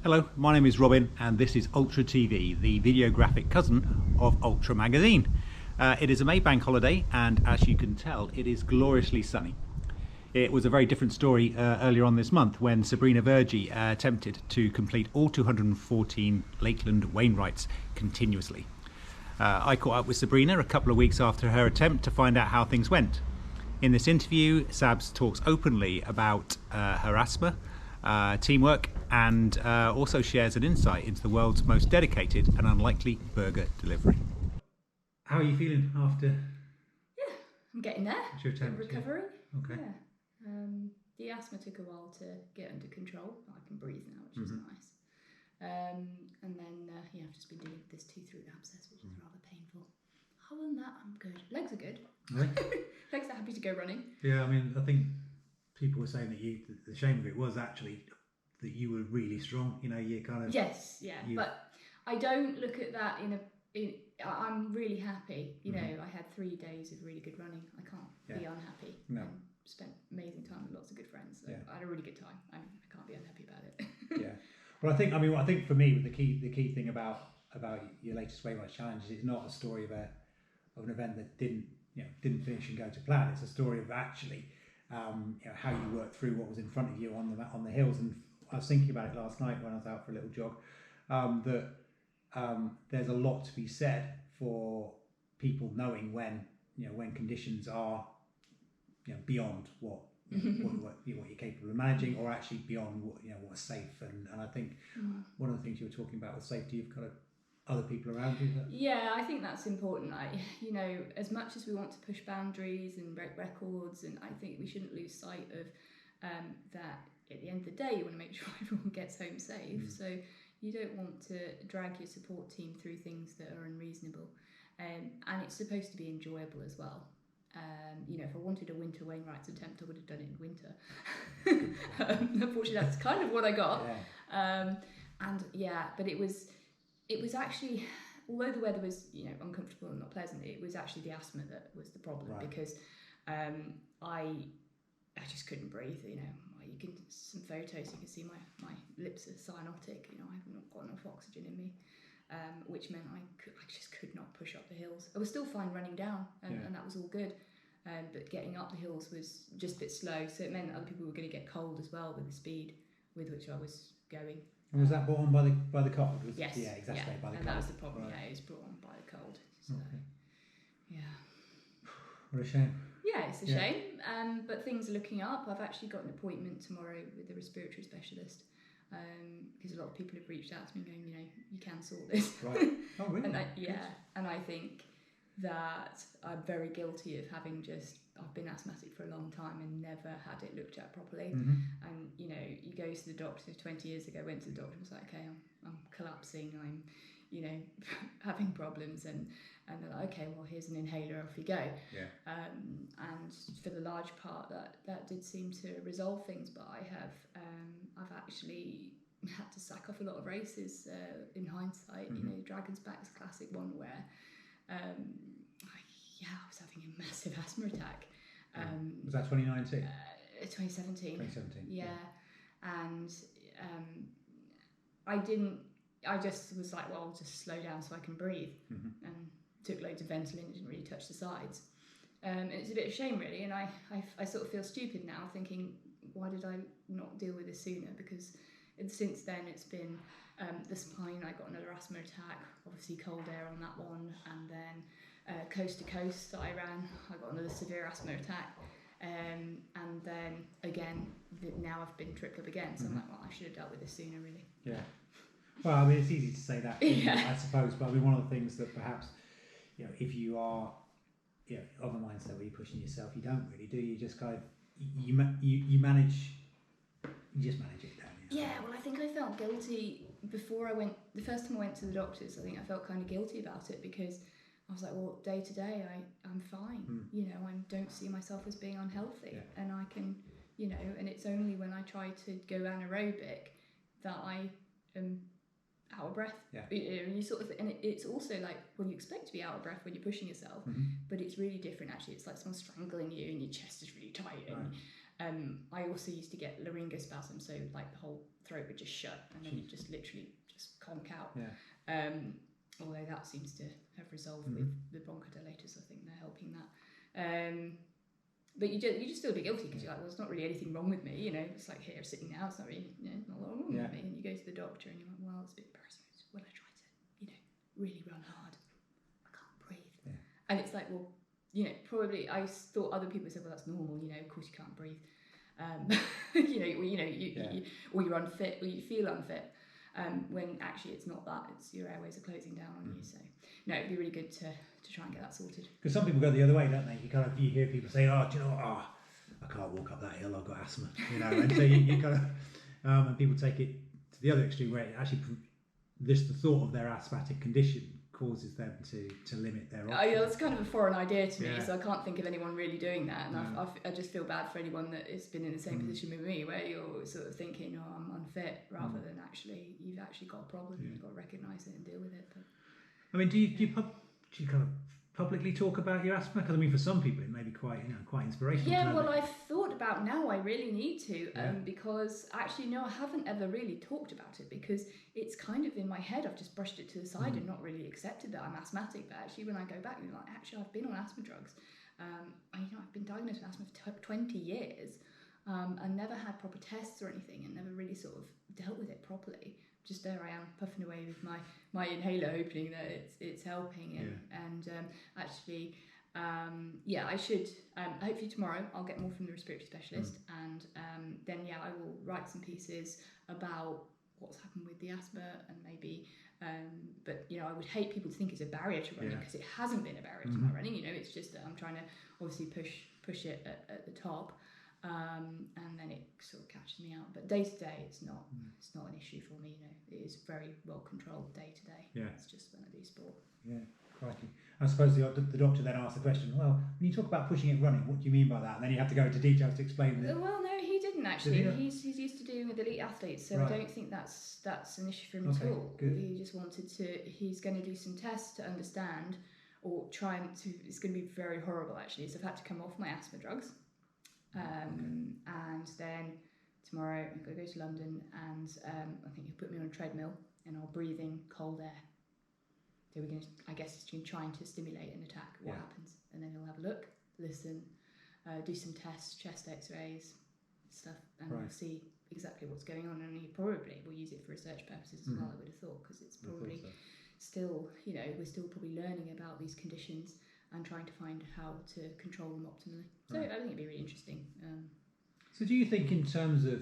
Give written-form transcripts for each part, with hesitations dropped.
Hello, my name is Robin and this is Ultra TV, the videographic cousin of Ultra Magazine. It is a May bank holiday and as you can tell it is gloriously sunny. It was a very different story earlier on this month when Sabrina Verjee attempted to complete all 214 Lakeland Wainwrights continuously. I caught up with Sabrina a couple of weeks after her attempt to find out how things went. In this interview, Sabs talks openly about her asthma, teamwork, and also shares an insight into the world's most dedicated and unlikely burger delivery. How are you feeling after? Yeah, I'm getting there. Your attempt, recovering. Yeah. Okay. Yeah. The asthma took a while to get under control. I can breathe now, which is nice. And then I've just been dealing with this tooth root abscess, which is rather painful. Other than that, I'm good. Legs are good. Really? Legs are happy to go running. Yeah, I mean, I think people were saying that the shame of it was actually that you were really strong. You know, you kind of. Yes, yeah, but I don't look at that I'm really happy. You know, I had 3 days of really good running. I can't be unhappy. No. And spent amazing time with lots of good friends. So I had a really good time. I can't be unhappy about it. Yeah. Well, I think for me, the key thing about your latest Wainwrights challenge is it's not a story of an event that didn't finish and go to plan. It's a story of actually how you worked through what was in front of you on the hills. And I was thinking about it last night when I was out for a little jog. That there's a lot to be said for people knowing when conditions are beyond what you're capable of managing, or actually beyond what's safe. And I think one of the things you were talking about with safety, you've got other people around you. Yeah, I think that's important. As much as we want to push boundaries and break records, and I think we shouldn't lose sight of that. At the end of the day, you want to make sure everyone gets home safe. So you don't want to drag your support team through things that are unreasonable, and it's supposed to be enjoyable as well. If I wanted a winter Wainwrights attempt, I would have done it in winter. Unfortunately, that's kind of what I got. But it was actually, although the weather was uncomfortable and not pleasant, it was actually the asthma that was the problem, because I just couldn't breathe. You can some photos, you can see my lips are cyanotic. I have not got enough oxygen in me. Which meant I just could not push up the hills. I was still fine running down, and that was all good. But getting up the hills was just a bit slow, so it meant that other people were going to get cold as well with the speed with which I was going. And was that brought on by the cold? Yes. Yeah, exactly. By the cold. That was the problem. Right. Yeah, it was brought on by the cold. So, What a shame. Yeah, it's a shame. But things are looking up. I've actually got an appointment tomorrow with a respiratory specialist. Because a lot of people have reached out to me going, you can sort this. Right. Oh, really? And I think that I'm very guilty of I've been asthmatic for a long time and never had it looked at properly. And, you go to the doctor 20 years ago, went to the doctor and was like, okay, I'm collapsing, I'm, having problems. And they're like, okay, well, here's an inhaler, off you go. Yeah. And for the large part, that did seem to resolve things, but I've actually had to sack off a lot of races in hindsight. Dragon's Back's a classic one where I was having a massive asthma attack. Was that 2019? 2017. 2017. Yeah. And I just was like, well, I'll just slow down so I can breathe. And took loads of Ventolin, didn't really touch the sides. And it's a bit of a shame, really. And I sort of feel stupid now, thinking, why did I not deal with this sooner? Because since then it's been the spine. I got another asthma attack, obviously cold air on that one, and then coast to coast that I ran, I got another severe asthma attack, and then again now I've been tripped up again. So I'm like, well, I should have dealt with this sooner, really. Yeah. Well, I mean, it's easy to say that, I suppose, but I mean, one of the things that perhaps, if you are, of a mindset where you're pushing yourself, you don't really do. You just kind of you manage. You just manage it, don't you? Yeah, well, I think I felt guilty before the first time I went to the doctors. I think I felt kind of guilty about it because I was like, well, day to day, I'm fine. I don't see myself as being unhealthy, and I can, and it's only when I try to go anaerobic that I am out of breath. Yeah. You sort of, and it's also like, well, you expect to be out of breath when you're pushing yourself, but it's really different actually. It's like someone strangling you and your chest is really tight. And I also used to get laryngospasm, so like the whole throat would just shut, and then you just literally just conk out. Yeah. Although that seems to have resolved with the bronchodilators. I think they're helping that. But you just feel a bit guilty because you're like, well, there's not really anything wrong with me, you know. It's like here sitting now, it's not really, not a lot wrong with me. And you go to the doctor and you're like, well, it's a bit embarrassing. When I try to, really run hard, I can't breathe. Yeah. And it's like, well, probably I thought other people said, well, that's normal, of course you can't breathe. Or you're unfit, or you feel unfit. When actually it's not that, it's your airways are closing down on you. So no, it'd be really good to try and get that sorted. Because some people go the other way, don't they? You hear people say, oh, do you know what? Oh, I can't walk up that hill, I've got asthma, and so you kind of, and people take it to the other extreme where it actually, the thought of their asthmatic condition causes them to limit their options. That's kind of a foreign idea to me, so I can't think of anyone really doing that, and I just feel bad for anyone that has been in the same position with me, where you're sort of thinking, oh, I'm unfit, rather than actually, you've actually got a problem, you've got to recognise it and deal with it. But I mean, do you kind of publicly talk about your asthma? Because I mean, for some people it may be quite inspirational. Yeah, well, I've thought about now I really need to, because actually no, I haven't ever really talked about it, because it's kind of in my head. I've just brushed it to the side and not really accepted that I'm asthmatic. But actually, when I go back, I'm like, actually, I've been on asthma drugs. I've been diagnosed with asthma for 20 years, and never had proper tests or anything, and never really sort of dealt with it properly. Just there I am puffing away with my inhaler, hoping that it's helping. And actually, I should. Hopefully tomorrow I'll get more from the respiratory specialist, and then I will write some pieces about what's happened with the asthma, and maybe. But I would hate people to think it's a barrier to running, because it hasn't been a barrier to my running. It's just that I'm trying to obviously push it at the top. And then it sort of catches me out. But day to day, it's not an issue for me. It is very well controlled day to day. Yeah, it's just when I do sport. Yeah, crikey. I suppose the doctor then asked the question, well, when you talk about pushing it running, what do you mean by that? And then you have to go into details to explain it. Well, no, he didn't actually. He's used to dealing with elite athletes, so I don't think that's an issue for him at all. Good. He just wanted to. He's going to do some tests to understand, or trying to. It's going to be very horrible actually. So I've had to come off my asthma drugs. And then tomorrow I'm going to go to London, and I think he'll put me on a treadmill and I'll breathe in cold air. So I guess he's trying to stimulate an attack, what happens, and then he'll have a look, listen, do some tests, chest x-rays, stuff, and we'll see exactly what's going on, and he probably will use it for research purposes as well, I would have thought, because it's probably still, we're still probably learning about these conditions and trying to find how to control them optimally. So I think it'd be really interesting. So do you think in terms of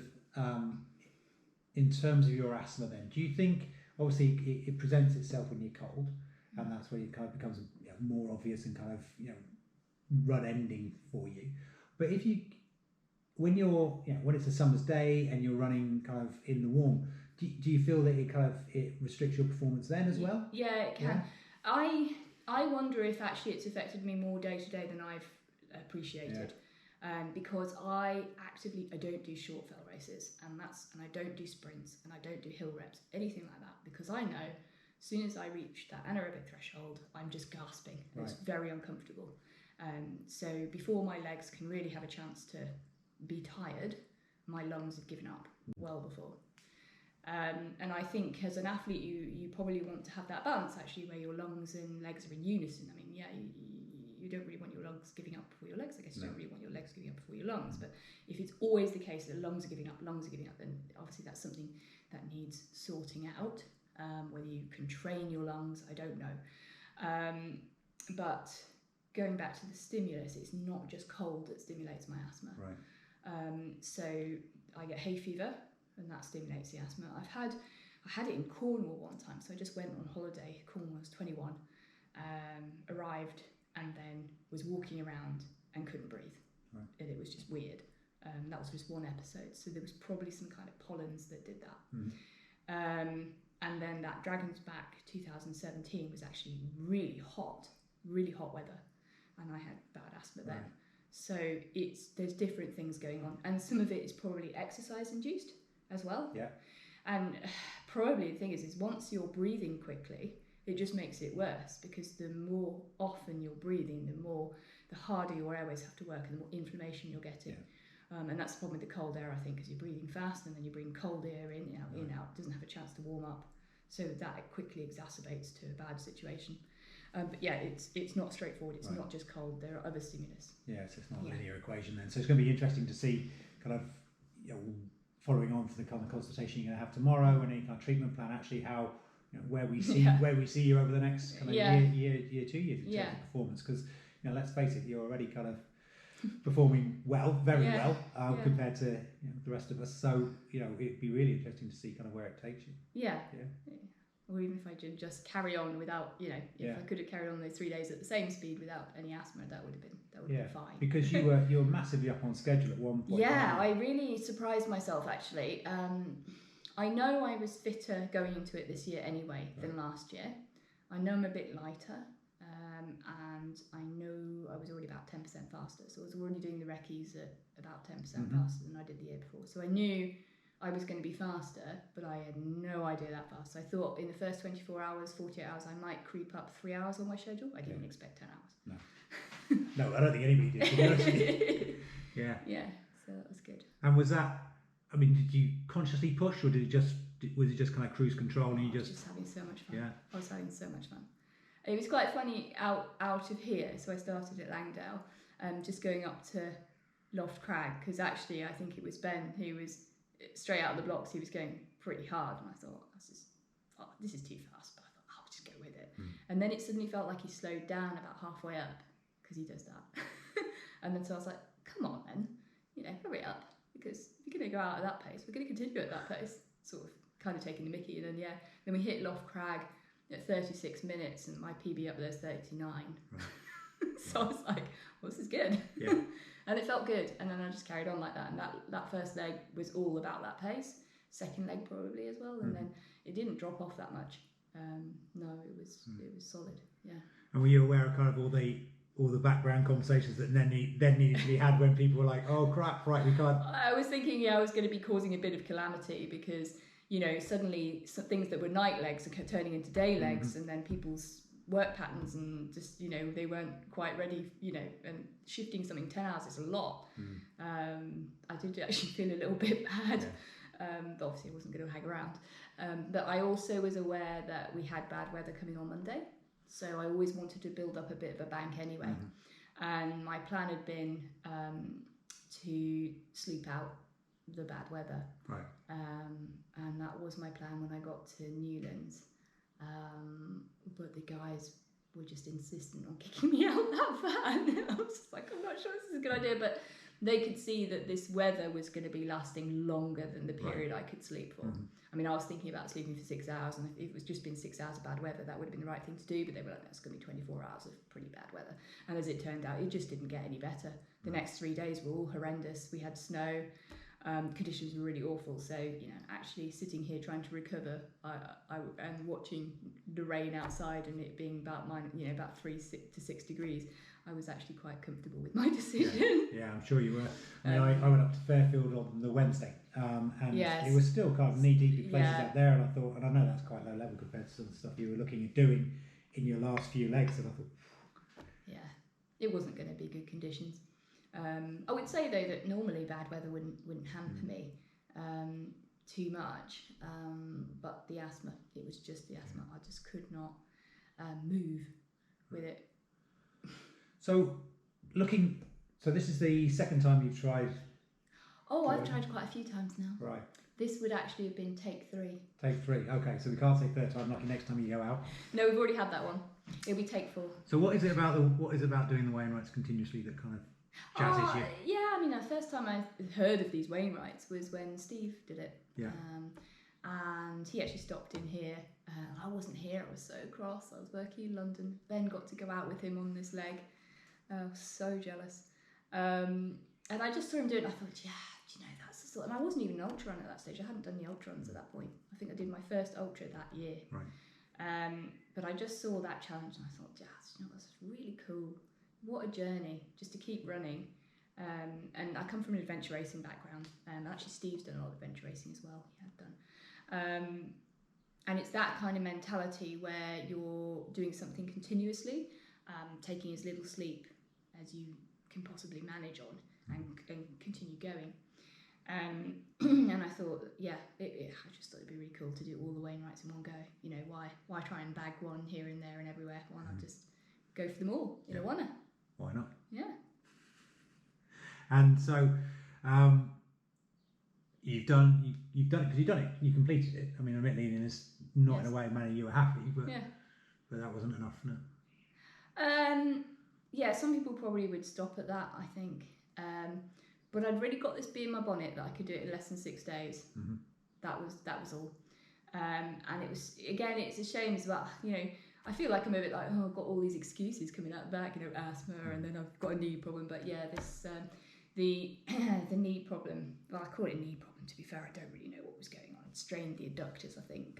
your asthma then, do you think, obviously it presents itself when you're cold, and that's when it kind of becomes more obvious and kind of run ending for you. But when it's a summer's day and you're running kind of in the warm, do you feel that it restricts your performance then as well? Yeah, it can. Yeah. I wonder if actually it's affected me more day to day than I've appreciated, because I don't do short fell races, and I don't do sprints, and I don't do hill reps, anything like that, because I know as soon as I reach that anaerobic threshold, I'm just gasping. It's very uncomfortable. So before my legs can really have a chance to be tired, my lungs have given up well before. And I think as an athlete, you probably want to have that balance actually, where your lungs and legs are in unison. I mean, you don't really want your lungs giving up before your legs. I guess you don't really want your legs giving up before your lungs. But if it's always the case that lungs are giving up, then obviously that's something that needs sorting out. Whether you can train your lungs, I don't know. But going back to the stimulus, it's not just cold that stimulates my asthma. So I get hay fever, and that stimulates the asthma. I had it in Cornwall one time, so I just went on holiday. Cornwall, I was 21, arrived, and then was walking around and couldn't breathe, and it was just weird. That was just one episode, so there was probably some kind of pollens that did that. And then that Dragon's Back 2017 was actually really hot weather, and I had bad asthma then. So there's different things going on, and some of it is probably exercise induced as well. Yeah. And probably the thing is once you're breathing quickly, it just makes it worse, because the more often you're breathing, the harder your airways have to work and the more inflammation you're getting. And that's the problem with the cold air, I think, because you're breathing fast and then you bring cold air in, out, doesn't have a chance to warm up. So that quickly exacerbates to a bad situation. But yeah, it's not straightforward. It's not just cold. There are other stimulus. Yeah, so it's not a linear equation then. So it's going to be interesting to see kind of, following on for the kind of consultation you're going to have tomorrow and any kind of treatment plan, actually how, where we see you over the next kind of year 2 years in terms of performance. Because, let's face it, you're already kind of performing very well compared to the rest of us. So, it'd be really interesting to see kind of where it takes you. Yeah. Or even if I did just carry on without, if I could have carried on those 3 days at the same speed without any asthma, that would have been fine. Because you were massively up on schedule at one point. Yeah, I really surprised myself actually. I know I was fitter going into it this year anyway than last year. I know I'm a bit lighter, and I know I was already about 10% faster. So I was already doing the recce's at about 10% faster than I did the year before. So I knew I was going to be faster, but I had no idea that fast. So I thought in the first 24 hours, 48 hours, I might creep up 3 hours on my schedule. I didn't expect 10 hours. No, I don't think anybody did, to be honest with you. Yeah, so that was good. And was that, did you consciously push, or was it just kind of cruise control and you just... I was just having so much fun. Yeah. I was having so much fun. It was quite funny out of here. So I started at Langdale, just going up to Loft Crag, because actually I think it was Ben who was straight out of the blocks. He was going pretty hard, and I thought, this is too fast, but I thought, I'll just go with it. And then it suddenly felt like he slowed down about halfway up, because he does that. And then so I was like, come on then, hurry up, because if you're going to go out at that pace, we're going to continue at that pace, sort of kind of taking the mickey. And then then we hit Loft Crag at 36 minutes, and my PB up there's 39. So I was like, well, this is good. Yeah. And it felt good, and then I just carried on like that. And that first leg was all about that pace. Second leg probably as well, and then it didn't drop off that much. No, it was solid. Yeah. And were you aware of kind of all the background conversations that then needed to be had when people were like, oh crap, right, we can't? I was thinking, I was going to be causing a bit of calamity, because suddenly some things that were night legs are turning into day legs, and then people's work patterns and just they weren't quite ready, and shifting something 10 hours is a lot. I did actually feel a little bit bad, but obviously I wasn't going to hang around. But I also was aware that we had bad weather coming on Monday, so I always wanted to build up a bit of a bank anyway. And my plan had been to sleep out the bad weather, and that was my plan when I got to Newlands. But the guys were just insistent on kicking me out that van. I was just like, I'm not sure this is a good idea, but they could see that this weather was going to be lasting longer than the period I could sleep for. I was thinking about sleeping for 6 hours, and if it was just been 6 hours of bad weather, that would have been the right thing to do, but they were like, that's going to be 24 hours of pretty bad weather. And as it turned out, it just didn't get any better. The next 3 days were all horrendous. We had snow. Conditions were really awful, so actually sitting here trying to recover, and watching the rain outside and it being about about 3 to 6 degrees, I was actually quite comfortable with my decision. Yeah, I'm sure you were. I went up to Fairfield on the Wednesday, and it was still kind of knee deep in places out there, and I thought, and I know that's quite low level compared to some of the stuff you were looking at doing in your last few legs, and I thought, it wasn't going to be good conditions. I would say though that normally bad weather wouldn't hamper me too much, but the asthma, it was just the asthma. I just could not move with it. So this is the second time you've tried? Oh, I've tried quite a few times now. Right. This would actually have been take 3. Take 3, okay, so we can't say third time lucky next time you go out. No, we've already had that one. It'll be take 4. So what is it about doing the Wainwrights continuously that kind of jazzes you? Yeah, the first time I heard of these Wainwrights was when Steve did it. Yeah. And he actually stopped in here. I wasn't here, I was so cross. I was working in London. Ben got to go out with him on this leg. I was so jealous. And I just saw him do it, and I thought, that's the sort. And I wasn't even an ultra run at that stage. I hadn't done the ultra runs at that point. I think I did my first ultra that year. Right. But I just saw that challenge, and I thought, that's really cool. What a journey, just to keep running. And I come from an adventure racing background. Actually, Steve's done a lot of adventure racing as well. He had done. And it's that kind of mentality where you're doing something continuously, taking as little sleep as you can possibly manage on and continue going. And I thought, I just thought it'd be really cool to do all the Wainwrights in one go. You know, why try and bag one here and there and everywhere? Why not just go for them all in a oneer? Why not? Yeah. And so you've done it because you've done it. You completed it. I mean, admittedly, it's not in a way manner you were happy, but that wasn't enough, no. Some people probably would stop at that, I think. But I'd really got this bee in my bonnet that I could do it in less than 6 days. Mm-hmm. That was all. And it was, again, it's a shame as well. You know, I feel like I'm a bit like, I've got all these excuses coming out the back, you know, asthma, and then I've got a knee problem. But yeah, this the knee problem. Well, I call it a knee problem. To be fair, I don't really know what was going on. It strained the adductors, I think.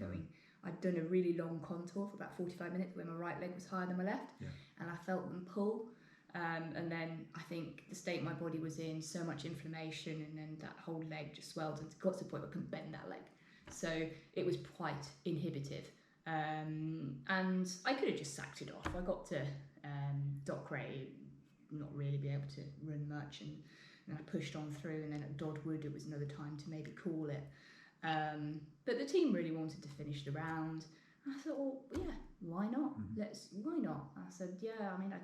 I'd done a really long contour for about 45 minutes where my right leg was higher than my left, and I felt them pull. And then I think the state my body was in, so much inflammation, and then that whole leg just swelled and got to the point where I couldn't bend that leg. So it was quite inhibitive. And I could have just sacked it off. I got to Dockwray, not really be able to run much, and I pushed on through, and then at Dodwood it was another time to maybe call it. But the team really wanted to finish the round. I thought, well, yeah, why not? Why not? I said, yeah, I mean, I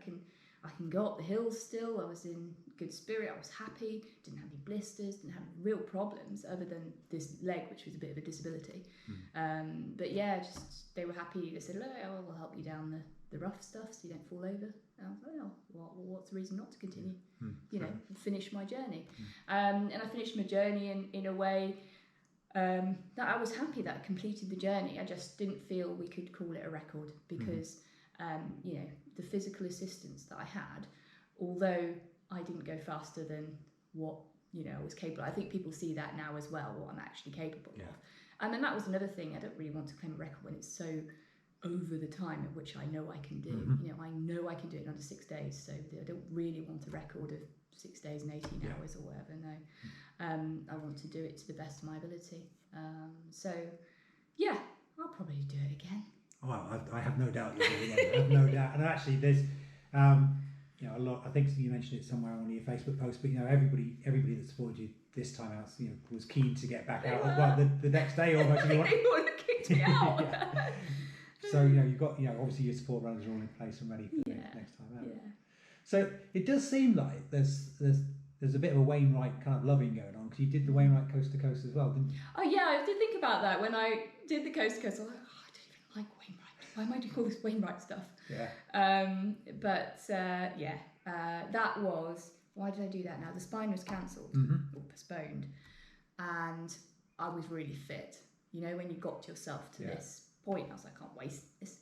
can go up the hills still. I was in good spirit. I was happy. Didn't have any blisters. Didn't have real problems other than this leg, which was a bit of a disability. But yeah, just they were happy. They said, oh, we'll help you down the rough stuff so you don't fall over. And I was like, oh, well, what's the reason not to continue? You know, finish my journey. And I finished my journey in a way that I was happy that I completed the journey. I just didn't feel we could call it a record because, you know, the physical assistance that I had, although I didn't go faster than what, you know, I was capable. I think people see that now as well, what I'm actually capable of. And then that was another thing. I don't really want to claim a record when it's so over the time at which I know I can do. You know, I know I can do it in under 6 days. So I don't really want a record of 6 days and 18 hours or whatever. No, I want to do it to the best of my ability. So yeah, I'll probably do it again. Well, I have no doubt you'll do it. I have no doubt. And actually, there's, you know, a lot. I think you mentioned it somewhere on your Facebook post, but you know, everybody that supported you this time out, you know, was keen to get back out. Well, the next day almost. They would have kicked me out. So you know, you've got, you know, obviously your support runners are all in place and ready for the next time out. So it does seem like there's a bit of a Wainwright kind of loving going on, because you did the Wainwright coast to coast as well, didn't you? Oh yeah, I did think about that when I did the coast to coast. I was like, oh, I don't even like Wainwright. Why am I doing all this Wainwright stuff? That was, why did I do that now? The spine was cancelled or postponed, and I was really fit. You know, when you got yourself to this point, I was like, I can't waste this.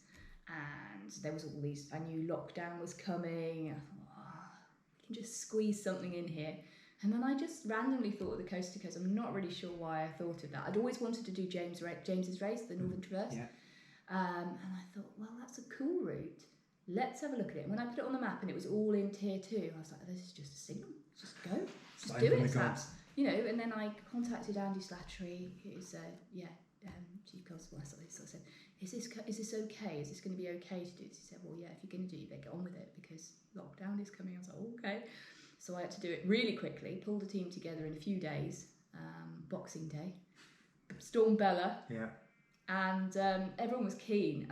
And there was all these, I knew lockdown was coming. I thought, I can just squeeze something in here. And then I just randomly thought of the coast to coast. I'm not really sure why I thought of that. I'd always wanted to do James's race, the Northern Traverse. And I thought, well, that's a cool route. Let's have a look at it. And when I put it on the map and it was all in tier 2, I was like, this is just a signal. Just go. Just do it, Sabs. You know, and then I contacted Andy Slattery, who's chief constable. I said, is this okay? Is this going to be okay to do this? He said, well, yeah, if you're going to do it, you better get on with it because lockdown is coming. I was like, oh, okay. So I had to do it really quickly, pulled a team together in a few days, Boxing Day, stormed Bella, and everyone was keen.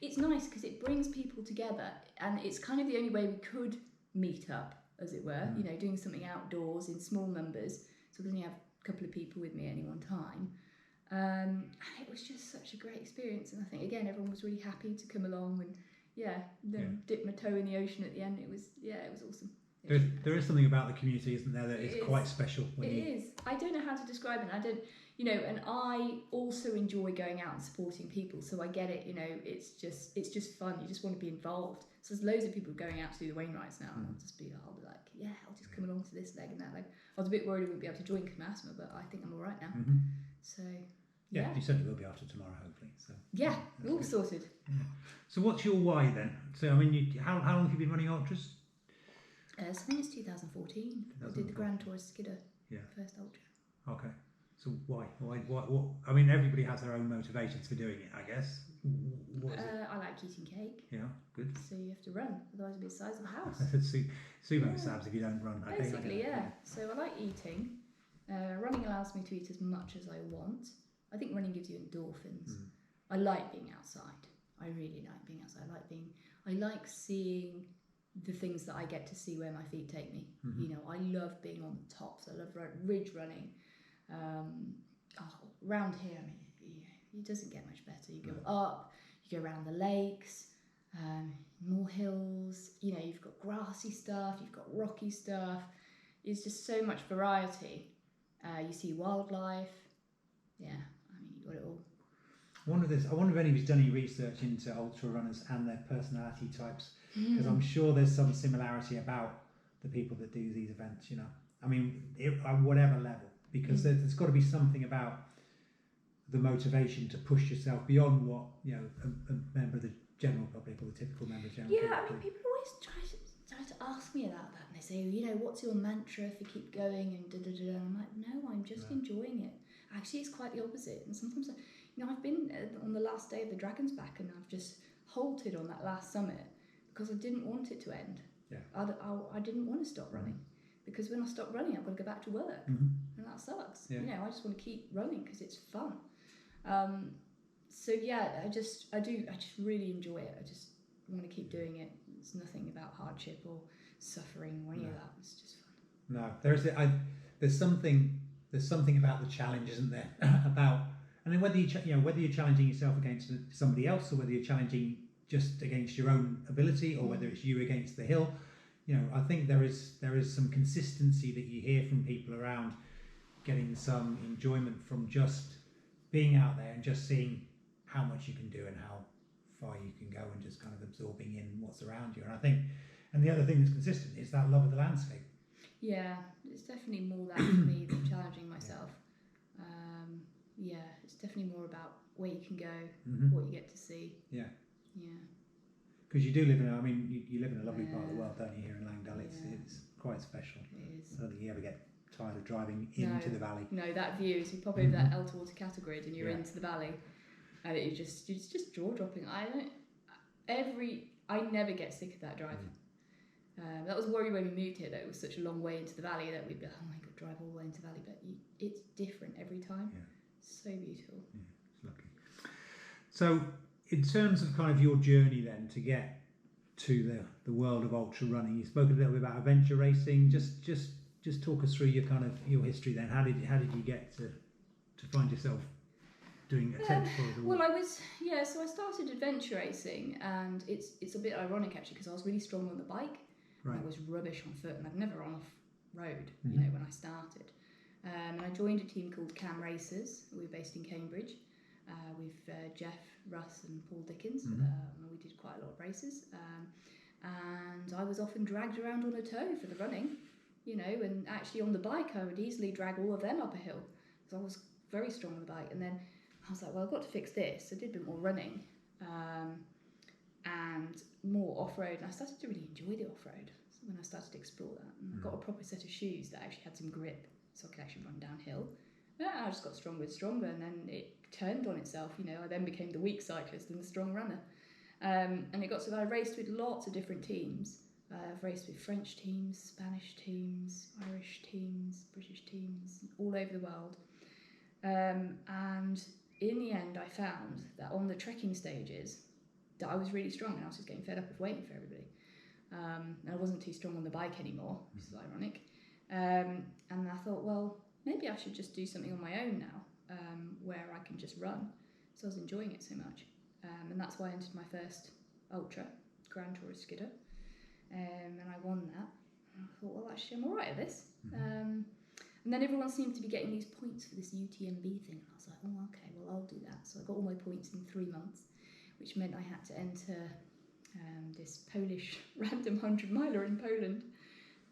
It's nice because it brings people together, and it's kind of the only way we could meet up, as it were, you know, doing something outdoors in small numbers, so I only have a couple of people with me at any one time. And it was just such a great experience, and I think again everyone was really happy to come along and dip my toe in the ocean at the end. It was awesome. There is something about the community, isn't there, that is quite special. It is. I don't know how to describe it. I don't, you know, and I also enjoy going out and supporting people. So I get it. You know, it's just fun. You just want to be involved. So there's loads of people going out to do the Wainwrights now, and I'll be like, yeah, I'll just come along to this leg and that leg. I was a bit worried I wouldn't be able to join because of asthma, but I think I'm all right now. So. Yeah, you certainly will be after tomorrow, hopefully. So yeah, all sorted. Yeah. So what's your why then? So I mean, how long have you been running ultras? So I think it's 2014. I did the Grand Tour Skidder. First ultra. Okay. So why? What? I mean, everybody has their own motivations for doing it, I guess. What is it? I like eating cake. Yeah, good. So you have to run, otherwise it'll be the size of the house. Sumo Sabs if you don't run. Basically, yeah. So I like eating. Running allows me to eat as much as I want. I think running gives you endorphins. I like being outside. I really like being outside. I like seeing the things that I get to see where my feet take me. You know, I love being on the tops. I love ridge running. Around here, I mean, it doesn't get much better. You go up, you go around the lakes, more hills. You know, you've got grassy stuff, you've got rocky stuff. It's just so much variety. You see wildlife. Yeah, I mean, you got it all. I wonder if anybody's done any research into ultra runners and their personality types, because I'm sure there's some similarity about the people that do these events. You know, I mean, at whatever level, because there's got to be something about the motivation to push yourself beyond what, you know, a member of the general public or the typical member of the general public. Yeah, I mean, people always try to ask me about that, and they say, you know, what's your mantra if you keep going and da da da. And I'm like, no, I'm just enjoying it. Actually, it's quite the opposite. And sometimes, you know, I've been on the last day of the Dragon's Back, and I've just halted on that last summit because I didn't want it to end. Yeah. I didn't want to stop running, because when I stop running, I've got to go back to work, and that sucks. Yeah. You know, I just want to keep running because it's fun. So yeah, I just really enjoy it. I just want to keep doing it. It's nothing about hardship or suffering or any of that. It's just fun. No, there's something about the challenge, isn't there? About, and then whether you're challenging yourself against somebody else, or whether you're challenging just against your own ability, or whether it's you against the hill. You know, I think there is some consistency that you hear from people around getting some enjoyment from just being out there and just seeing how much you can do and how far you can go, and just kind of absorbing in what's around you. And I think, and the other thing that's consistent is that love of the landscape. Yeah, it's definitely more that for me than challenging myself. Yeah, it's definitely more about where you can go, what you get to see. Yeah. Yeah. Because you do live you live in a lovely part of the world, don't you, here in Langdale? It's quite special. It is. I don't think you ever get tired of driving into the valley. No, that view, so you pop over that Elterwater cattle grid and you're into the valley, and it's just jaw dropping. I never get sick of that drive. That was worry when we moved here, that it was such a long way into the valley that we'd be like, oh my god, drive all the way into the valley, but it's different every time. So beautiful. Yeah, it's lovely. So in terms of kind of your journey then to get to the world of ultra running, you spoke a little bit about adventure racing. Just talk us through your history then. How did you get to find yourself doing attempt for the Well, so I started adventure racing, and it's a bit ironic actually, because I was really strong on the bike. Right. I was rubbish on foot, and I'd never run off road, you know, when I started. And I joined a team called Cam Racers. We were based in Cambridge with Jeff, Russ and Paul Dickens. We did quite a lot of races. And I was often dragged around on a tow for the running, you know, and actually on the bike I would easily drag all of them up a hill, because I was very strong on the bike. And then I was like, well, I've got to fix this. So I did a bit more running and more off-road, and I started to really enjoy the off-road when I started to explore that. And I got a proper set of shoes that actually had some grip, so I could actually run downhill. And I just got stronger and stronger, and then it turned on itself, you know. I then became the weak cyclist and the strong runner. And it got so that I raced with lots of different teams. I've raced with French teams, Spanish teams, Irish teams, British teams, all over the world. And in the end, I found that on the trekking stages, that I was really strong, and I was just getting fed up of waiting for everybody. And I wasn't too strong on the bike anymore, which is ironic. And I thought, well, maybe I should just do something on my own now, where I can just run. So I was enjoying it so much. And that's why I entered my first ultra, Grand Tourist Skidder. And I won that. And I thought, well, actually, I'm all right at this. And then everyone seemed to be getting these points for this UTMB thing. And I was like, oh, okay, well, I'll do that. So I got all my points in 3 months, which meant I had to enter this Polish random 100-miler in Poland.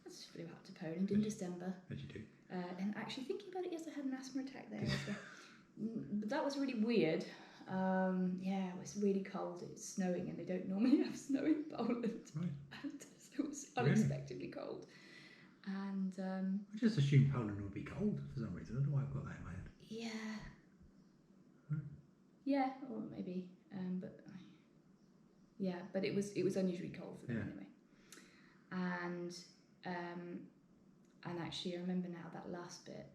I just flew out to Poland in December. As you do. And actually thinking about it, yes, I had an asthma attack there. But that was really weird. It was really cold. It was snowing, and they don't normally have snow in Poland. Right. And so it was unexpectedly cold. And I just assumed Poland would be cold for some reason. I don't know why I've got that in my head. Yeah. Yeah, or maybe, but yeah, but it was unusually cold for them anyway. And actually, I remember now that last bit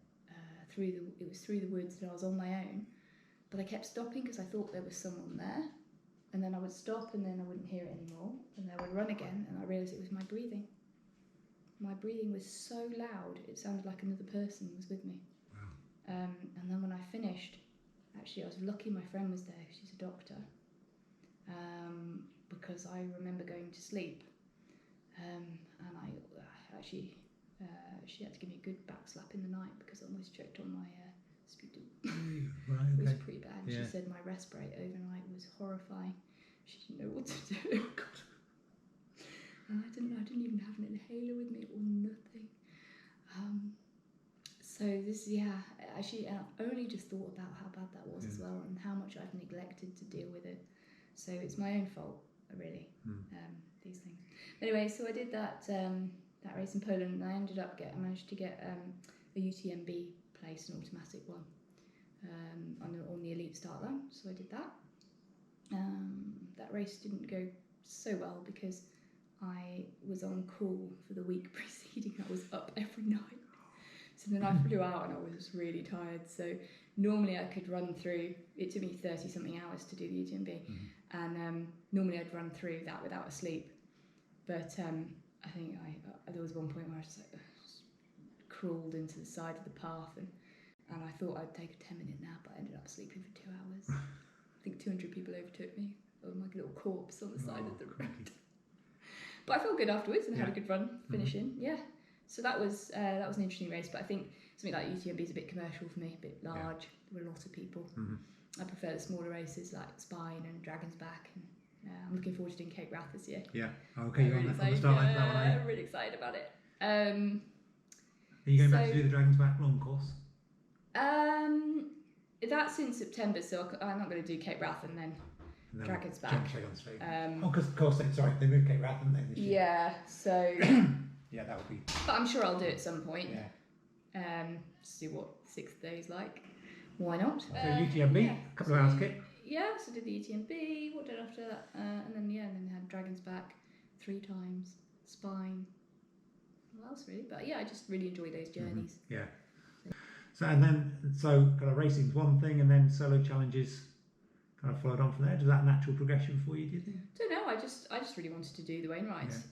it was through the woods, and I was on my own, but I kept stopping because I thought there was someone there, and then I would stop, and then I wouldn't hear it anymore, and then I would run again, and I realised it was my breathing. My breathing was so loud, it sounded like another person was with me. Wow. And then when I finished, actually, I was lucky my friend was there. She's a doctor. Because I remember going to sleep, and she had to give me a good back slap in the night because I almost choked on my sputum. Right, okay. It was pretty bad. Yeah. She said my respite overnight was horrifying. She didn't know what to do. Oh God. And I didn't even have an inhaler with me or nothing. So this, actually, I've only just thought about how bad that was as well, and how much I've neglected to deal with it. So it's my own fault, really. These things. Anyway, so I did that race in Poland, and I managed to get a UTMB place, an automatic one, on the elite start line. So I did that. That race didn't go so well because I was on call for the week preceding. I was up every night. So then I flew out and I was really tired. So normally I could run through, it took me 30 something hours to do the UTMB. And normally I'd run through that without a sleep. But I think there was one point where I just crawled into the side of the path and I thought I'd take a 10-minute nap, but I ended up sleeping for 2 hours. I think 200 people overtook me. I was like a little corpse on the side of the road. But I felt good afterwards and had a good run finishing. Yeah. So that was an interesting race, but I think something like UTMB is a bit commercial for me, a bit large. There were a lot of people. I prefer the smaller races like Spine and Dragon's Back, and I'm looking forward to doing Cape Wrath this year. Yeah. Okay, you're on the start line for that one, are you? I'm really excited about it. Are you going back to do the Dragon's Back long course? That's in September, so I'm not going to do Cape Wrath and then Dragon's Back. Because of course they moved Cape Wrath, didn't they, this year? Yeah, so... Yeah, that would be... But I'm sure I'll do it at some point. Yeah. See what 6th day's like. Why not? So UTMB, a couple of hours kit. Yeah, so I did the UTMB, what did after that? And then had Dragon's Back 3 times, Spine. What else really? But yeah, I just really enjoy those journeys. Yeah. So kind of racing's one thing, and then solo challenges kind of followed on from there. Was that a natural progression for you, do you think? Don't know, I just really wanted to do the Wainwrights.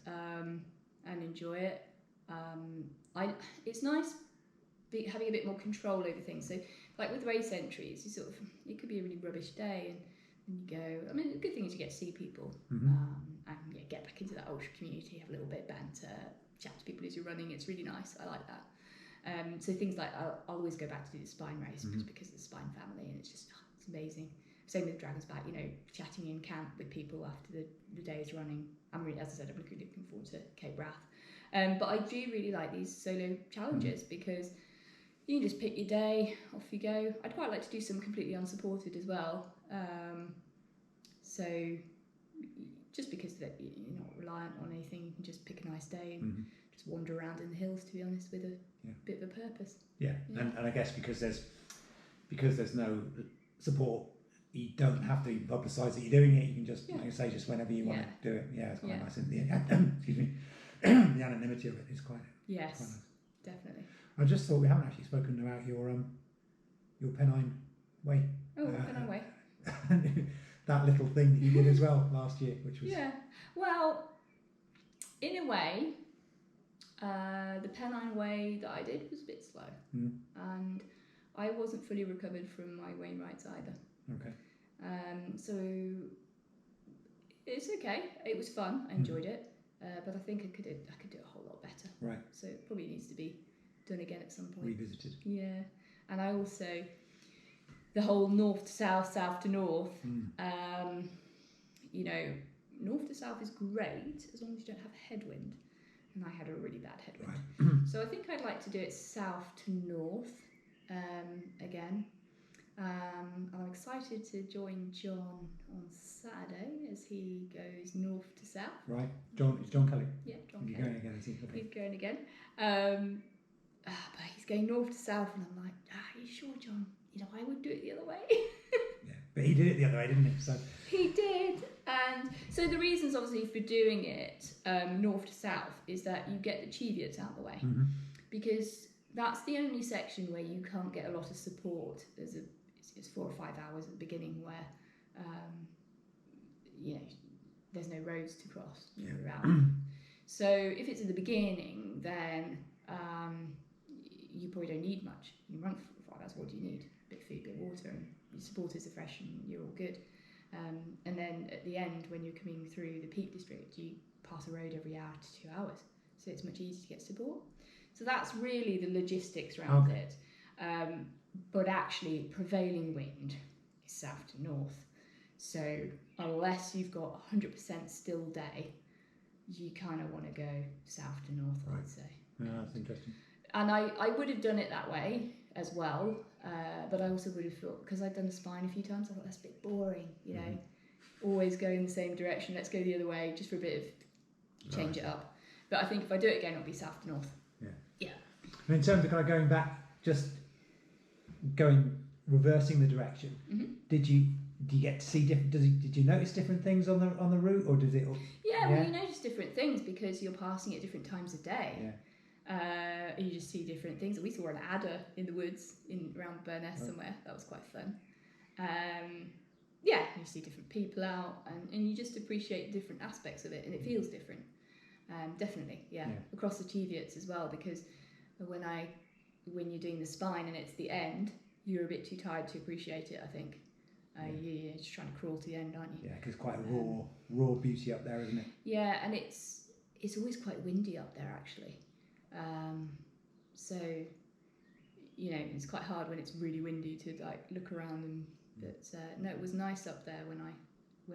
And enjoy it. It's nice having a bit more control over things. So, like with race entries, it could be a really rubbish day, and you go. I mean, the good thing is you get to see people, and get back into that ultra community, have a little bit of banter, chat to people as you're running. It's really nice. I like that. So things like I'll always go back to do the Spine race just because of the Spine family, and it's amazing. Same with Dragon's Back, chatting in camp with people after the day's running. As I said, I'm really looking forward to Cape Wrath. But I do really like these solo challenges because you can just pick your day, off you go. I'd quite like to do some completely unsupported as well. So just because that you're not reliant on anything, you can just pick a nice day and just wander around in the hills, to be honest, with a bit of a purpose. Yeah. And I guess because there's no support, you don't have to publicise that you're doing it. You can just, like you say, just whenever you want to do it. Yeah, it's quite nice. And excuse me, the anonymity of it is quite nice. Definitely. I just thought we haven't actually spoken about your Pennine Way. Oh, Pennine Way. That little thing that you did as well last year, which was... Yeah. Well, in a way, the Pennine Way that I did was a bit slow. And I wasn't fully recovered from my Wainwrights either. Okay. So it's okay. It was fun. I enjoyed it, but I think I could do it a whole lot better. Right. So it probably needs to be done again at some point. Revisited. Yeah, and I also the whole north to south, south to north. North to south is great as long as you don't have headwind, and I had a really bad headwind. Right. So I think I'd like to do it south to north again. I'm excited to join John on Saturday as he goes north to south. Right, John Kelly. Yeah, John Kelly. He's going again, is he? Okay. He's going again. But he's going north to south, and I'm like, are you sure, John? I would do it the other way. Yeah, but he did it the other way, didn't he? So He did. And so the reasons, obviously, for doing it north to south is that you get the Cheviots out of the way. Because that's the only section where you can't get a lot of support. It's 4 or 5 hours at the beginning where, there's no roads to cross around. So if it's at the beginning, then you probably don't need much. You run for 5 hours, what do you need? A bit of food, a bit of water, and your supporters are fresh and you're all good. And then at the end, when you're coming through the Peak District, you pass a road every hour to 2 hours. So it's much easier to get support. So that's really the logistics around it. But actually, prevailing wind is south to north. So unless you've got 100% still day, you kind of want to go south to north, I would say. Yeah, that's interesting. And I would have done it that way as well, but I also would have thought, because I'd done the spine a few times, I thought that's a bit boring, always go in the same direction, let's go the other way, just for a bit of change it up. But I think if I do it again, it'll be south to north. Yeah. And in terms of kind of going back, just reversing the direction, did you get to see different? Did you notice different things on the route, or does it? Well, you notice different things because you're passing at different times of day. You just see different things. We saw an adder in the woods around Burness somewhere. That was quite fun. You see different people out, and you just appreciate different aspects of it, and it feels different. Definitely, across the Cheviots as well, because when you're doing the spine and it's the end, you're a bit too tired to appreciate it, I think. You're just trying to crawl to the end, aren't you? Yeah, because it's quite raw beauty up there, isn't it? Yeah, and it's always quite windy up there, actually. So, it's quite hard when it's really windy to look around. But no, it was nice up there when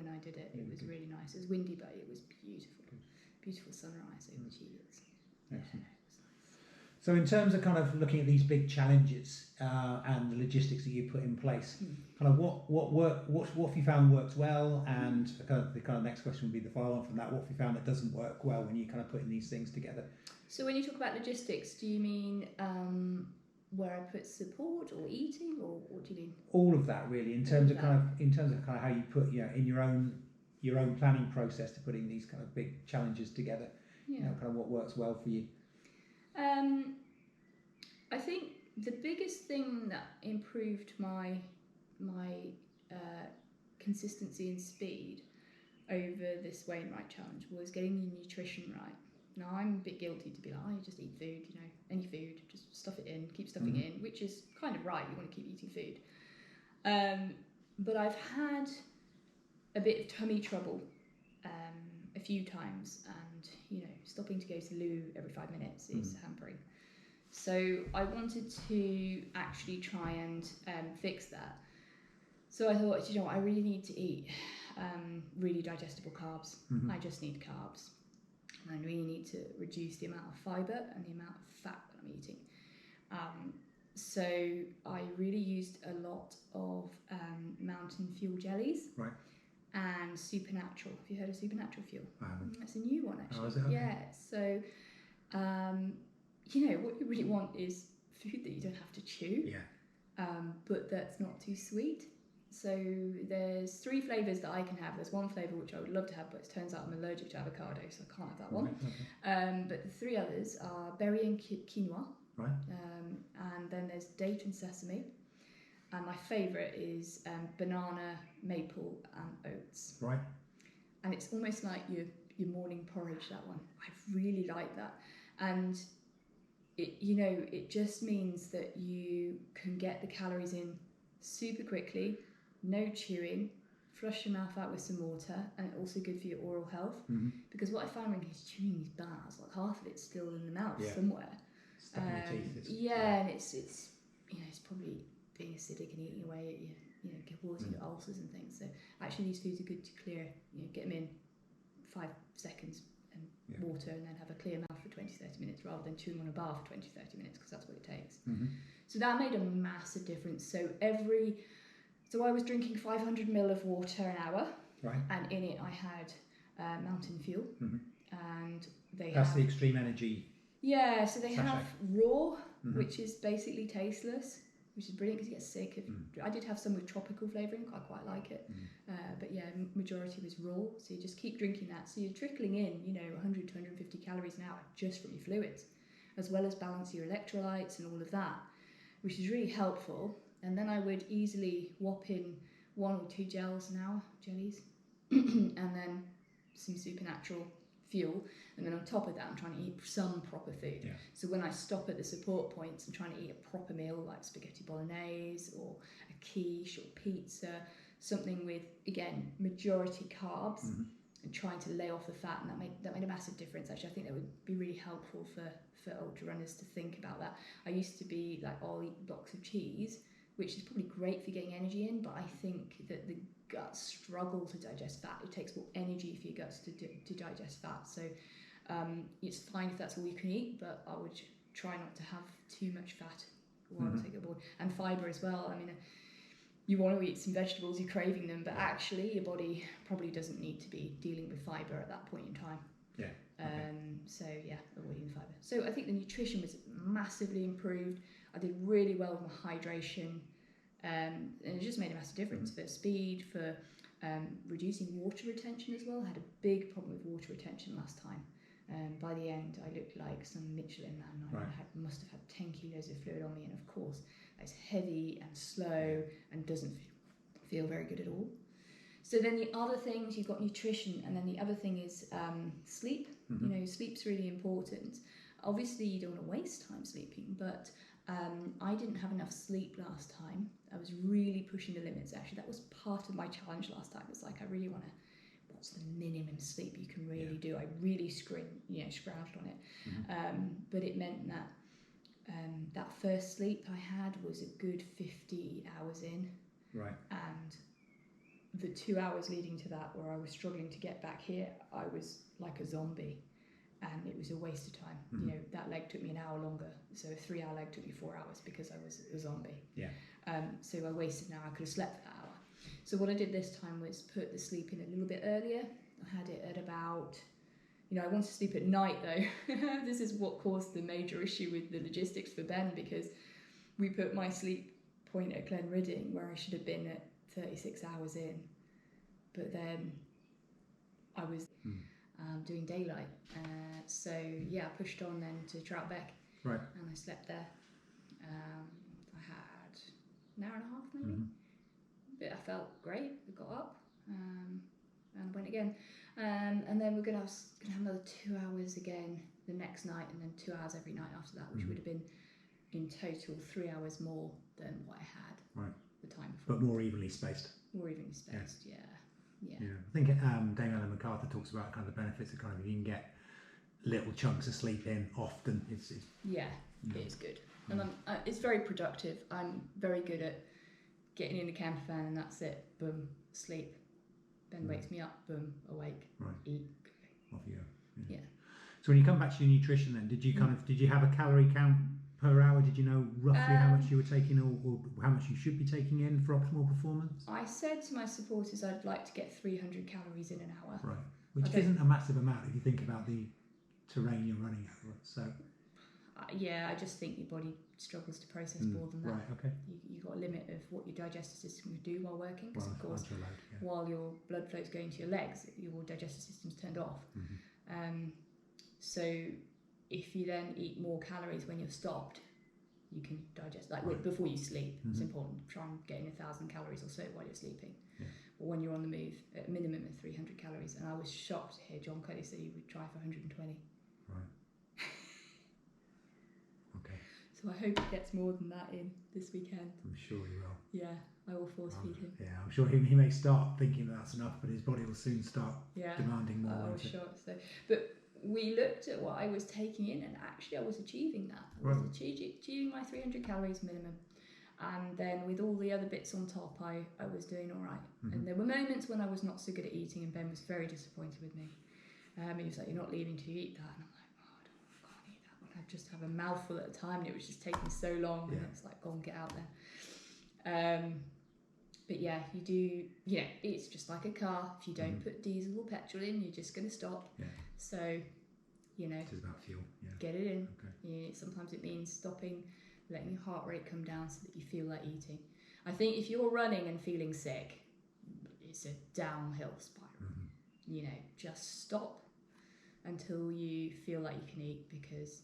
I did it. It was really nice. It was windy, but it was beautiful. Beautiful sunrise over the Cheviots. Excellent. So in terms of kind of looking at these big challenges and the logistics that you put in place, kind of what have you found works well, and the kind of next question would be the follow on from that. What have you found that doesn't work well when you kind of putting these things together? So when you talk about logistics, do you mean where I put support or eating, or what do you mean? All of that really, in terms of kind of how you put in your own planning process to putting these kind of big challenges together. Kind of what works well for you. I think the biggest thing that improved my consistency and speed over this Wainwright challenge was getting the nutrition right. Now, I'm a bit guilty to be like, you just eat food, any food, just stuff it in, keep stuffing it in, which is kind of right, you want to keep eating food. But I've had a bit of tummy trouble a few times, and stopping to go to the loo every 5 minutes is hampering. So I wanted to actually try and fix that. So I thought, I really need to eat really digestible carbs. I just need carbs. And I really need to reduce the amount of fibre and the amount of fat that I'm eating. So I really used a lot of mountain fuel jellies. Right. And Supernatural. Have you heard of Supernatural fuel? I haven't. That's a new one, actually. Oh, is it? Okay. Yeah. So, what you really want is food that you don't have to chew. Yeah. But that's not too sweet. So there's 3 flavours that I can have. There's one flavour which I would love to have, but it turns out I'm allergic to avocado, so I can't have that one. Okay. But the 3 others are berry and quinoa. Right. And then there's date and sesame. And my favourite is banana, maple and oats. Right. And it's almost like your morning porridge, that one. I really like that. And it just means that you can get the calories in super quickly, no chewing, flush your mouth out with some water, and also good for your oral health. Because what I find when he's chewing these bars, like half of it's still in the mouth somewhere. Stuck in your teeth. And it's probably being acidic and eating away at your causing ulcers and things. So actually these foods are good to clear, get them in 5 seconds and water, and then have a clear mouth for 20-30 minutes rather than chewing on a bar for 20-30 minutes, because that's what it takes. So that made a massive difference. So I was drinking 500 ml of water an hour, right, and in it I had mountain fuel, and that's the extreme energy. Yeah, so they sachet. have raw, which is basically tasteless. which is brilliant because you get sick of. I did have some with tropical flavouring, I quite like it, but yeah, majority was raw. So you just keep drinking that. So you're trickling in, 100 to 150 calories an hour just from your fluids, as well as balance your electrolytes and all of that, which is really helpful. And then I would easily whop in 1 or 2 gels an hour, jellies, and then some supernatural fuel, and then on top of that I'm trying to eat some proper food. So when I stop at the support points, I'm trying to eat a proper meal like spaghetti bolognese or a quiche or pizza, something with, again, majority carbs, and trying to lay off the fat, and that made a massive difference. Actually, I think that would be really helpful for ultra runners to think about that. I used to be like, I'll eat blocks of cheese, which is probably great for getting energy in, but I think that the guts struggle to digest fat. It takes more energy for your guts to digest fat. So it's fine if that's all you can eat, but I would try not to have too much fat while I take it aboard. And fibre as well. I mean, you want to eat some vegetables, you're craving them, but actually your body probably doesn't need to be dealing with fibre at that point in time. So yeah, avoiding fibre. So I think the nutrition was massively improved. I did really well with my hydration, and it just made a massive difference for speed, for reducing water retention as well. I had a big problem with water retention last time. By the end, I looked like some Michelin man. I must have had 10 kilos of fluid on me, and of course, it's heavy and slow and doesn't feel very good at all. So then the other things, you've got nutrition, and then the other thing is sleep. Sleep's really important. Obviously, you don't want to waste time sleeping, but I didn't have enough sleep last time. I was really pushing the limits. Actually, that was part of my challenge last time. It's like, I really want to, what's the minimum sleep you can really do? I really scrounged on it. But it meant that that first sleep I had was a good 50 hours in. And the 2 hours leading to that, where I was struggling to get back here, I was like a zombie. And it was a waste of time. That leg took me an hour longer. So a 3-hour leg took me 4 hours because I was a zombie. So I wasted an hour. I could have slept for that hour. So what I did this time was put the sleep in a little bit earlier. I had it at about, I wanted to sleep at night though. This is what caused the major issue with the logistics for Ben, because we put my sleep point at Glenridding where I should have been at 36 hours in. But then I was doing daylight. So yeah, I pushed on then to Troutbeck. And I slept there. I had an hour and a half maybe. But I felt great. I got up and I went again. And then we're gonna have another 2 hours again the next night, and then 2 hours every night after that, which would have been in total 3 hours more than what I had the time before. But more evenly spaced. More evenly spaced, yeah. I think Dame Ellen MacArthur talks about kind of the benefits of kind of, you can get little chunks of sleep in often. It is good. And it's very productive. I'm very good at getting in the camper van and that's it. Boom, sleep. Ben wakes me up, boom, awake, eat, off you go. So when you come back to your nutrition then, did you have a calorie count per hour? Did you know roughly how much you were taking, or how much you should be taking in for optimal performance? I said to my supporters I'd like to get 300 calories in an hour. Which isn't a massive amount if you think about the terrain you're running over. So I just think your body struggles to process more than that. You've got a limit of what your digestive system can do while working, because of course while your blood flow's going to your legs, your digestive system's turned off. So if you then eat more calories when you're stopped, you can digest, before you sleep. It's important. Try and get in 1,000 calories or so while you're sleeping. But when you're on the move, at a minimum of 300 calories. And I was shocked to hear John Cuddy say he would try for 120. So I hope he gets more than that in this weekend. I'm sure he will. Yeah, I will force feed him. Yeah, I'm sure he may start thinking that's enough, but his body will soon start demanding more. I was shocked. So, but we looked at what I was taking in, and actually I was achieving that. I was achieving my 300 calories minimum. And then with all the other bits on top, I was doing all right. And there were moments when I was not so good at eating, and Ben was very disappointed with me. He was like, "You're not leaving till you eat that." And I'm like, I can't eat that one. I just have a mouthful at a time, and it was just taking so long. And it's like, go on, get out there. But yeah, you do, it's just like a car. If you don't put diesel or petrol in, you're just going to stop. So, it's about fuel. Get it in. Sometimes it means stopping letting your heart rate come down so that you feel like eating. I think if you're running and feeling sick, it's a downhill spiral. You know, just stop until you feel like you can eat, because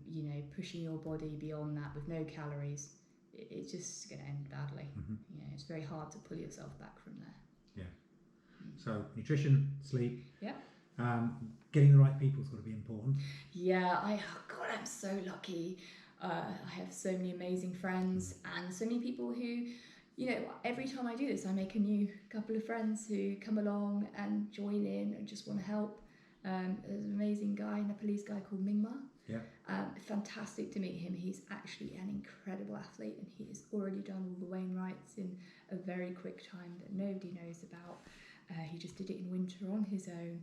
you know, pushing your body beyond that with no calories, it's just going to end badly. You know, it's very hard to pull yourself back from there. So nutrition, sleep. Yeah. Getting the right people's got to be important. Yeah, God, I'm so lucky. I have so many amazing friends and so many people who, you know, every time I do this, I make a new couple of friends who come along and join in and just want to help. There's an amazing guy, a Nepalese guy called Mingma. Yeah. Fantastic to meet him. He's actually an incredible athlete, and he has already done all the Wainwrights in a very quick time that nobody knows about. He just did it in winter on his own.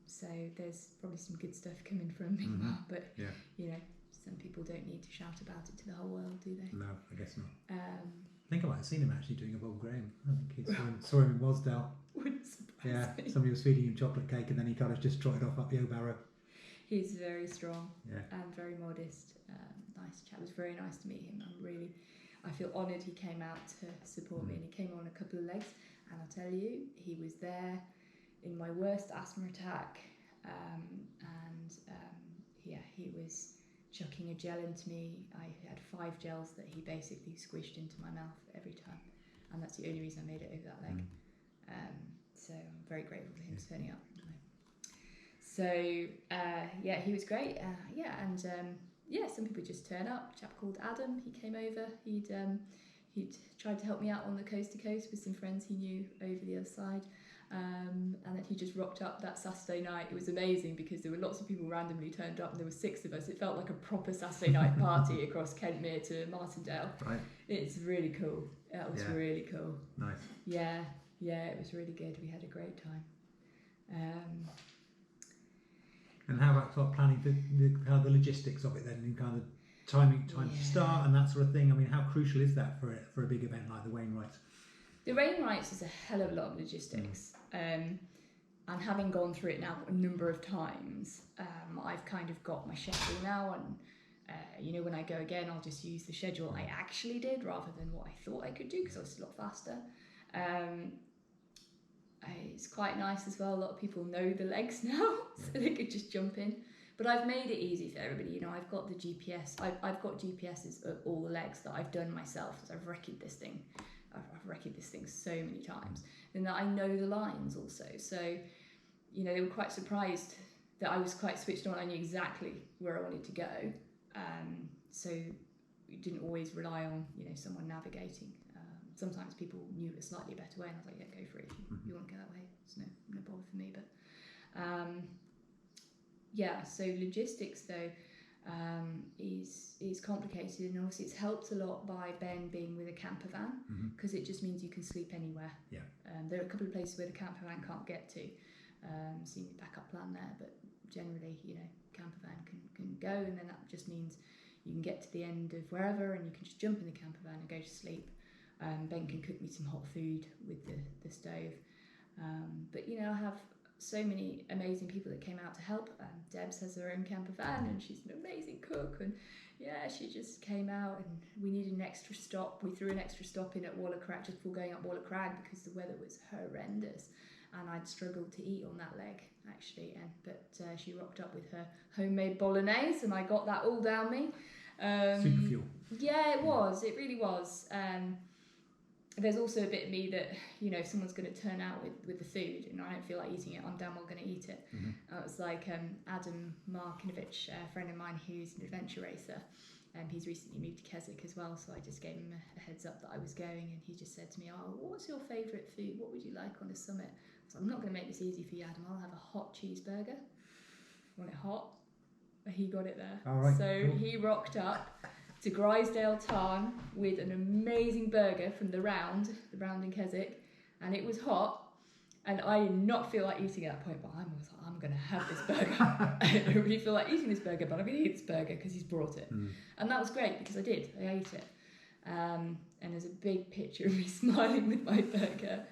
So there's probably some good stuff coming from Mingma, but you know, some people don't need to shout about it to the whole world, do they? No, I guess not. I think I might have seen him actually doing a Bob Graham. I think he saw him in Wasdale. Wouldn't surprise me. Somebody was feeding him chocolate cake and then he kind of just trotted off up the Barrow. He's very strong and very modest. Nice chap. It was very nice to meet him. I feel honoured he came out to support me, and he came on a couple of legs, and I'll tell you, he was there in my worst asthma attack, he was chucking a gel into me. I had 5 gels that he basically squished into my mouth every time, and that's the only reason I made it over that leg. So I'm very grateful for him turning up. So he was great. Some people just turn up. A chap called Adam, he came over. He'd tried to help me out on the coast to coast with some friends he knew over the other side. And then he just rocked up that Saturday night. It was amazing because there were lots of people randomly turned up, and there were 6 of us. It felt like a proper Saturday night party across Kentmere to Martindale. Right. It's really cool. That was really cool. Nice. Yeah, it was really good. We had a great time. And how about sort of planning the logistics of it then, and kind of time to start and that sort of thing? I mean, how crucial is that for a big event like the Wainwrights? The Wainwrights is a hell of a lot of logistics, and having gone through it now a number of times, I've kind of got my schedule now, and when I go again, I'll just use the schedule I actually did rather than what I thought I could do, because I was a lot faster. It's quite nice as well. A lot of people know the legs now, so they could just jump in. But I've made it easy for everybody. I've got the GPS. I've got GPSs of all the legs that I've done myself. So I've recce'd this thing. I've recce'd this thing so many times, and that I know the lines also. So, they were quite surprised that I was quite switched on. I knew exactly where I wanted to go. So we didn't always rely on someone navigating. Sometimes people knew a slightly better way, and I was like, yeah, go for it. If you want to go that way, it's no bother for me. But so logistics though is complicated, and obviously it's helped a lot by Ben being with a camper van, because it just means you can sleep anywhere. Yeah. There are a couple of places where the camper van can't get to, so you need a backup plan there. But generally, camper van can go, and then that just means you can get to the end of wherever, and you can just jump in the camper van and go to sleep. Ben can cook me some hot food with the stove. But I have so many amazing people that came out to help. Debs has her own camper van, and she's an amazing cook, and she just came out, and we needed an extra stop. We threw an extra stop in at Waller Crag just before going up Waller Crag, because the weather was horrendous, and I'd struggled to eat on that leg actually. But she rocked up with her homemade bolognese, and I got that all down me. Super fuel. Yeah, it was. It really was. There's also a bit of me that, if someone's going to turn out with the food and I don't feel like eating it, I'm damn well going to eat it. It's like Adam Markinovich, a friend of mine who's an adventure racer, he's recently moved to Keswick as well, so I just gave him a heads up that I was going, and he just said to me, what's your favourite food? What would you like on a summit? So I'm not going to make this easy for you, Adam. I'll have a hot cheeseburger. Want it hot? He got it there. All right, so cool. He rocked up to Grisdale Tarn with an amazing burger from the Round in Keswick, and it was hot, and I did not feel like eating at that point, but I was like, I'm going to have this burger. I don't really feel like eating this burger, but I'm going to eat this burger because he's brought it. And that was great, because I ate it. And there's a big picture of me smiling with my burger.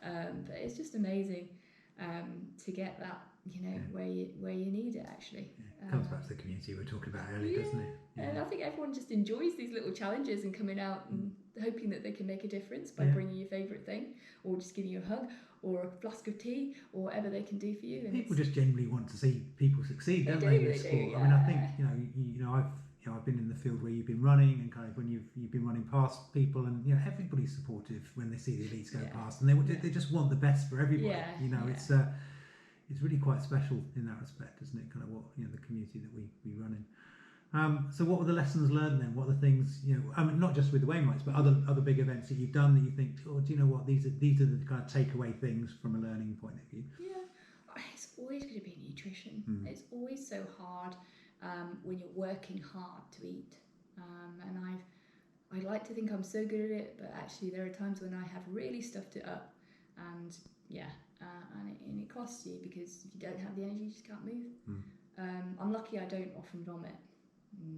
But it's just amazing to get you know, where you need it actually. It comes back to the community we were talking about earlier, doesn't it? And I think everyone just enjoys these little challenges and coming out and hoping that they can make a difference by bringing your favourite thing, or just giving you a hug, or a flask of tea, or whatever they can do for you. And people just generally want to see people succeed, don't they, in this sport? Yeah. I mean, I think I've been in the field where you've been running, and kind of when you've been running past people, and everybody's supportive when they see the elites go past, and they just want the best for everybody. It's really quite special in that respect, isn't it? Kind of what the community that we run in. So what were the lessons learned then? What are the things, I mean, not just with the Wainwrights, but other big events that you've done that you think, oh, do you know what? These are the kind of takeaway things from a learning point of view. Yeah, it's always going to be nutrition. It's always so hard when you're working hard to eat. And I like to think I'm so good at it, but actually there are times when I have really stuffed it up, and and it costs you, because if you don't have the energy, you just can't move. I'm lucky I don't often vomit,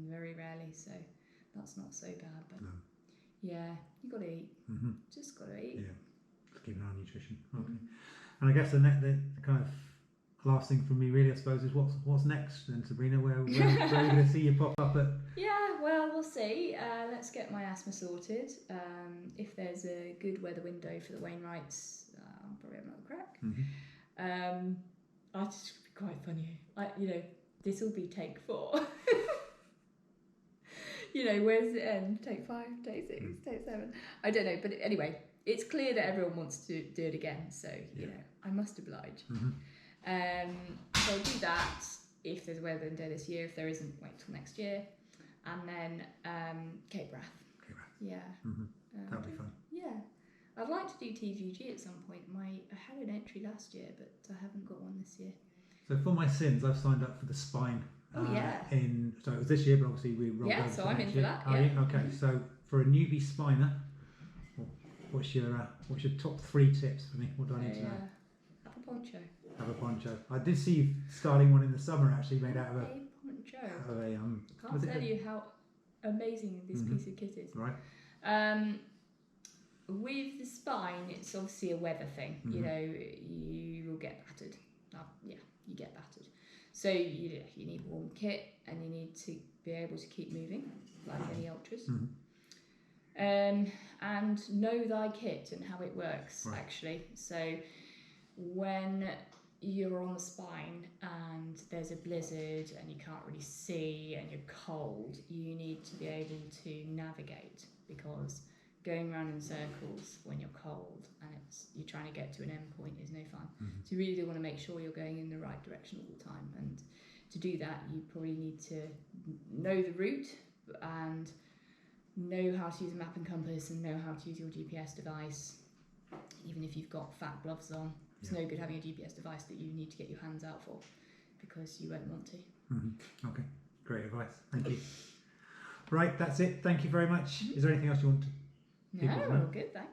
very rarely, so that's not so bad. But you got to eat. Just got to eat. Yeah, just keep an eye on nutrition. Okay. And I guess the kind of last thing from me really, I suppose, is what's next then, Sabrina? Where are you going to see you pop up at? Yeah, well, we'll see. Let's get my asthma sorted. If there's a good weather window for the Wainwrights, I'll probably have another crack. I just be quite funny. This will be take 4. Where's the end? Take 5, take 6, take 7. I don't know, but anyway, it's clear that everyone wants to do it again. So I must oblige. So I'll do that if there's a weather window this year. If there isn't, wait till next year. And then Cape Wrath. Yeah. That'll be fun. Yeah. I'd like to do TVG at some point. I had an entry last year, but I haven't got one this year. So for my sins, I've signed up for the Spine. So it was this year, but obviously we rolled over. So I'm in for that. Okay. So for a newbie spiner, what's your top 3 tips for me? What do I need to know? Have a poncho. Have a poncho. I did see you starting one in the summer, actually, made out of a poncho. Can't tell you how amazing this piece of kit is. Right. With the Spine, it's obviously a weather thing. You will get battered. You get battered. So you need warm kit, and you need to be able to keep moving, like any ultras. And know thy kit and how it works, actually. So when you're on the Spine and there's a blizzard and you can't really see and you're cold, you need to be able to navigate, because going around in circles when you're cold and you're trying to get to an end point is no fun. So you really do want to make sure you're going in the right direction all the time, and to do that you probably need to know the route and know how to use a map and compass and know how to use your GPS device. Even if you've got fat gloves on, it's no good having a GPS device that you need to get your hands out for, because you won't want to. Okay, great advice, thank you. Right, that's it, thank you very much. Is there anything else you want to? No, all good, thanks.